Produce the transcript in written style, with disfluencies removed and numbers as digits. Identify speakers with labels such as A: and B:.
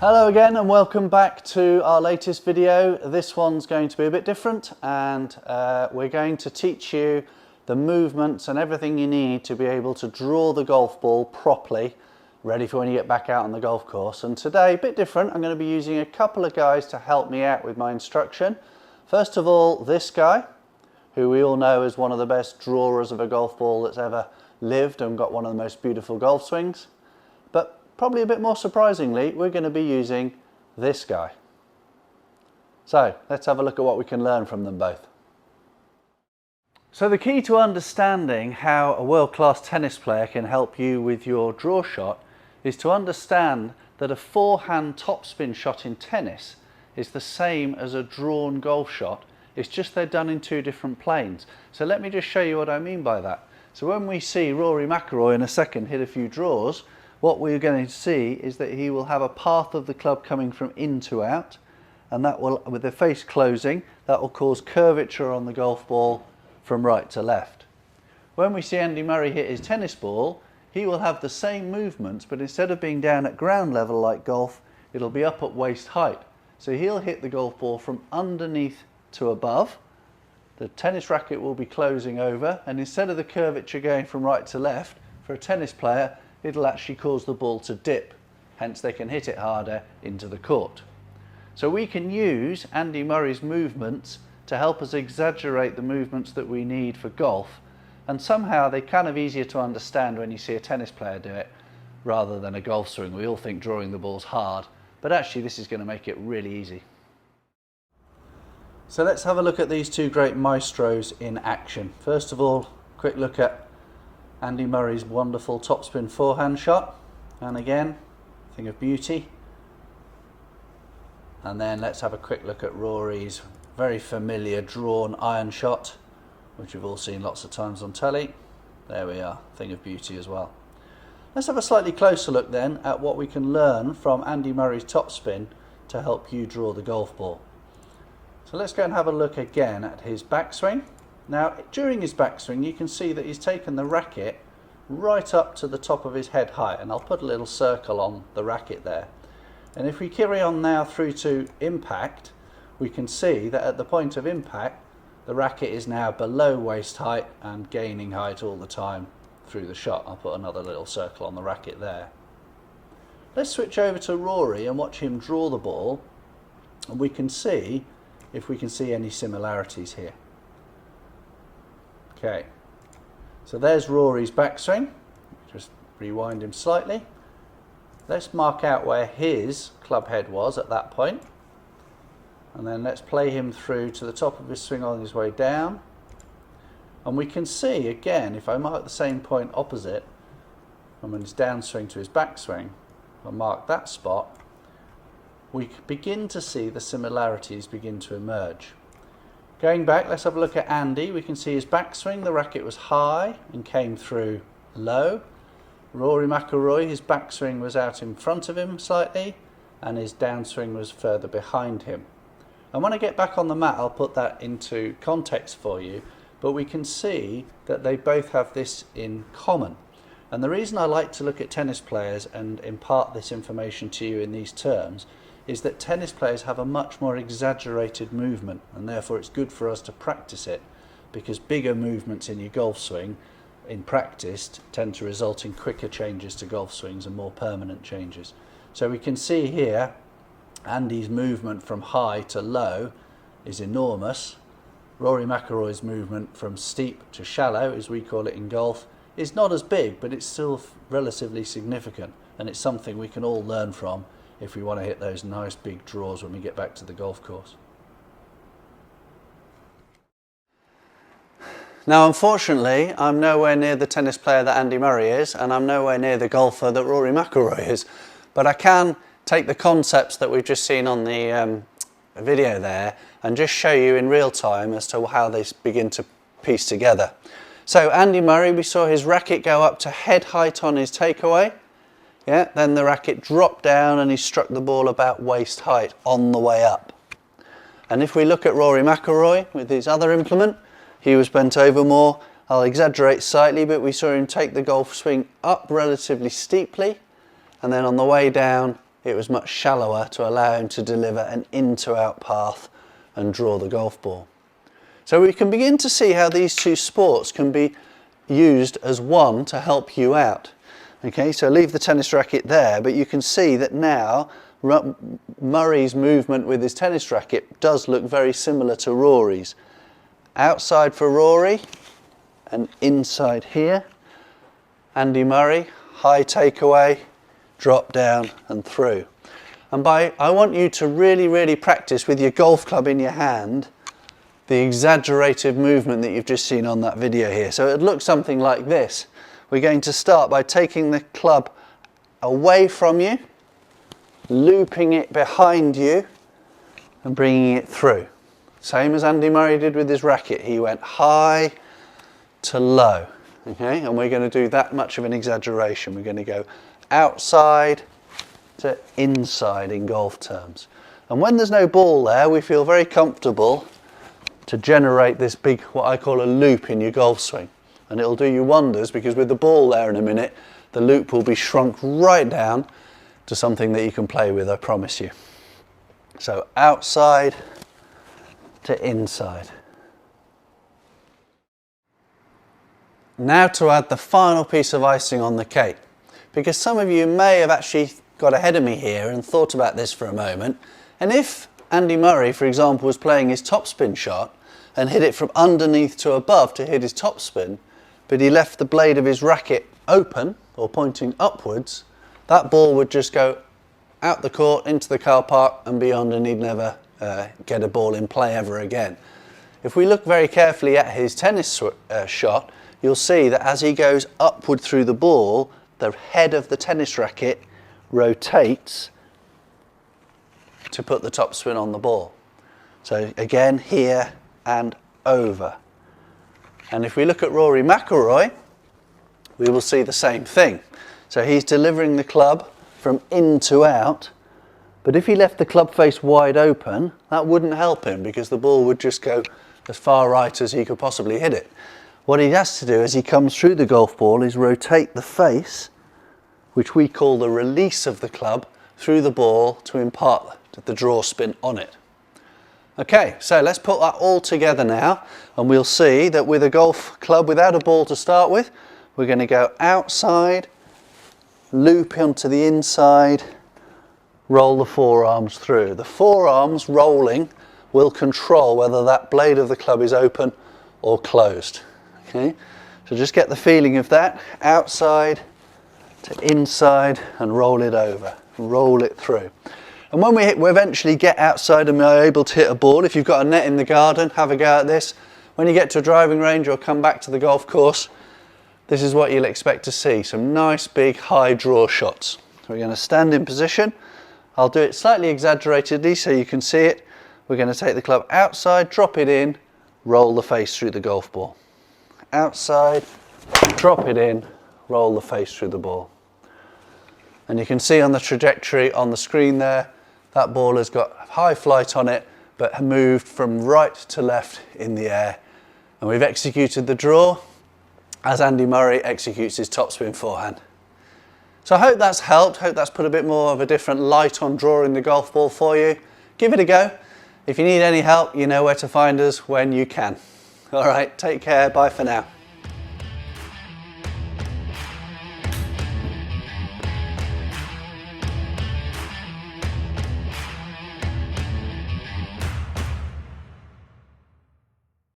A: Hello again and welcome back to our latest video. This one's going to be a bit different and we're going to teach you the movements and everything you need to be able to draw the golf ball properly, ready for when you get back out on the golf course. And today, a bit different, I'm going to be using a couple of guys to help me out with my instruction. First of all, this guy, who we all know is one of the best drawers of a golf ball that's ever lived and got one of the most beautiful golf swings. But probably a bit more surprisingly, we're going to be using this guy. So let's have a look at what we can learn from them both. So the key to understanding how a world-class tennis player can help you with your draw shot is to understand that a forehand topspin shot in tennis is the same as a drawn golf shot. It's just they're done in two different planes. So let me just show you what I mean by that. So when we see Rory McIlroy in a second hit a few draws, what we're going to see is that he will have a path of the club coming from in to out, and that will, with the face closing, that will cause curvature on the golf ball from right to left. When we see Andy Murray hit his tennis ball, he will have the same movements, but instead of being down at ground level like golf, it'll be up at waist height. So he'll hit the golf ball from underneath to above. The tennis racket will be closing over, and instead of the curvature going from right to left, for a tennis player, it'll actually cause the ball to dip, hence they can hit it harder into the court. So we can use Andy Murray's movements to help us exaggerate the movements that we need for golf, and somehow they're kind of easier to understand when you see a tennis player do it rather than a golf swing. We all think drawing the ball's hard, but actually this is going to make it really easy. So let's have a look at these two great maestros in action. First of all, quick look at Andy Murray's wonderful topspin forehand shot, and again, thing of beauty. And then let's have a quick look at Rory's very familiar drawn iron shot, which we've all seen lots of times on telly. There we are, thing of beauty as well. Let's have a slightly closer look then at what we can learn from Andy Murray's topspin to help you draw the golf ball. So let's go and have a look again at his backswing. Now, during his backswing, you can see that he's taken the racket right up to the top of his head height, and I'll put a little circle on the racket there. And if we carry on now through to impact, we can see that at the point of impact, the racket is now below waist height and gaining height all the time through the shot. I'll put another little circle on the racket there. Let's switch over to Rory and watch him draw the ball, and we can see if we can see any similarities here. Okay, so there's Rory's backswing. Just rewind him slightly. Let's mark out where his club head was at that point, and then let's play him through to the top of his swing on his way down. And we can see again, if I mark the same point opposite from his downswing to his backswing, if I mark that spot, we begin to see the similarities begin to emerge. Going back, let's have a look at Andy. We can see his backswing, the racket was high and came through low. Rory McIlroy, his backswing was out in front of him slightly, and his downswing was further behind him. And when I get back on the mat, I'll put that into context for you, but we can see that they both have this in common. And the reason I like to look at tennis players and impart this information to you in these terms is that tennis players have a much more exaggerated movement, and therefore it's good for us to practice it, because bigger movements in your golf swing in practice tend to result in quicker changes to golf swings and more permanent changes. So we can see here Andy's movement from high to low is enormous. Rory McIlroy's movement from steep to shallow, as we call it in golf, is not as big, but it's still relatively significant, and it's something we can all learn from if we want to hit those nice big draws when we get back to the golf course. Now, unfortunately, I'm nowhere near the tennis player that Andy Murray is, and I'm nowhere near the golfer that Rory McIlroy is, but I can take the concepts that we've just seen on the video there and just show you in real time as to how they begin to piece together. So Andy Murray, we saw his racket go up to head height on his takeaway. Yeah, then the racket dropped down and he struck the ball about waist height on the way up. And if we look at Rory McIlroy with his other implement, he was bent over more. I'll exaggerate slightly, but we saw him take the golf swing up relatively steeply, and then on the way down it was much shallower to allow him to deliver an in to out path and draw the golf ball. So we can begin to see how these two sports can be used as one to help you out. Okay, so leave the tennis racket there, but you can see that now Murray's movement with his tennis racket does look very similar to Rory's. Outside for Rory and inside here. Andy Murray, high takeaway, drop down and through. And I want you to really practice with your golf club in your hand the exaggerated movement that you've just seen on that video here. So it looks something like this. We're going to start by taking the club away from you, looping it behind you and bringing it through. Same as Andy Murray did with his racket. He went high to low. Okay, and we're going to do that much of an exaggeration. We're going to go outside to inside in golf terms. And when there's no ball there, we feel very comfortable to generate this big, what I call a loop in your golf swing. And it'll do you wonders, because with the ball there in a minute, the loop will be shrunk right down to something that you can play with, I promise you. So outside to inside. Now to add the final piece of icing on the cake, because some of you may have actually got ahead of me here and thought about this for a moment. And if Andy Murray, for example, was playing his topspin shot and hit it from underneath to above to hit his topspin, but he left the blade of his racket open or pointing upwards, that ball would just go out the court into the car park and beyond, and he'd never get a ball in play ever again. If we look very carefully at his tennis shot, you'll see that as he goes upward through the ball, the head of the tennis racket rotates to put the topspin on the ball. So again, here and over. And if we look at Rory McIlroy, we will see the same thing. So he's delivering the club from in to out, but if he left the club face wide open, that wouldn't help him, because the ball would just go as far right as he could possibly hit it. What he has to do as he comes through the golf ball is rotate the face, which we call the release of the club, through the ball to impart the draw spin on it. Okay, so let's put that all together now, and we'll see that with a golf club without a ball to start with, we're going to go outside, loop onto the inside, roll the forearms through. The forearms rolling will control whether that blade of the club is open or closed. Okay, so just get the feeling of that, outside to inside, and roll it over, roll it through. And when we eventually get outside and we're able to hit a ball, if you've got a net in the garden, have a go at this. When you get to a driving range or come back to the golf course, this is what you'll expect to see, some nice big high draw shots. So we're going to stand in position. I'll do it slightly exaggeratedly so you can see it. We're going to take the club outside, drop it in, roll the face through the golf ball. Outside, drop it in, roll the face through the ball. And you can see on the trajectory on the screen there, that ball has got high flight on it, but moved from right to left in the air. And we've executed the draw as Andy Murray executes his topspin forehand. So I hope that's helped, hope that's put a bit more of a different light on drawing the golf ball for you. Give it a go. If you need any help, you know where to find us when you can. All right, take care, bye for now.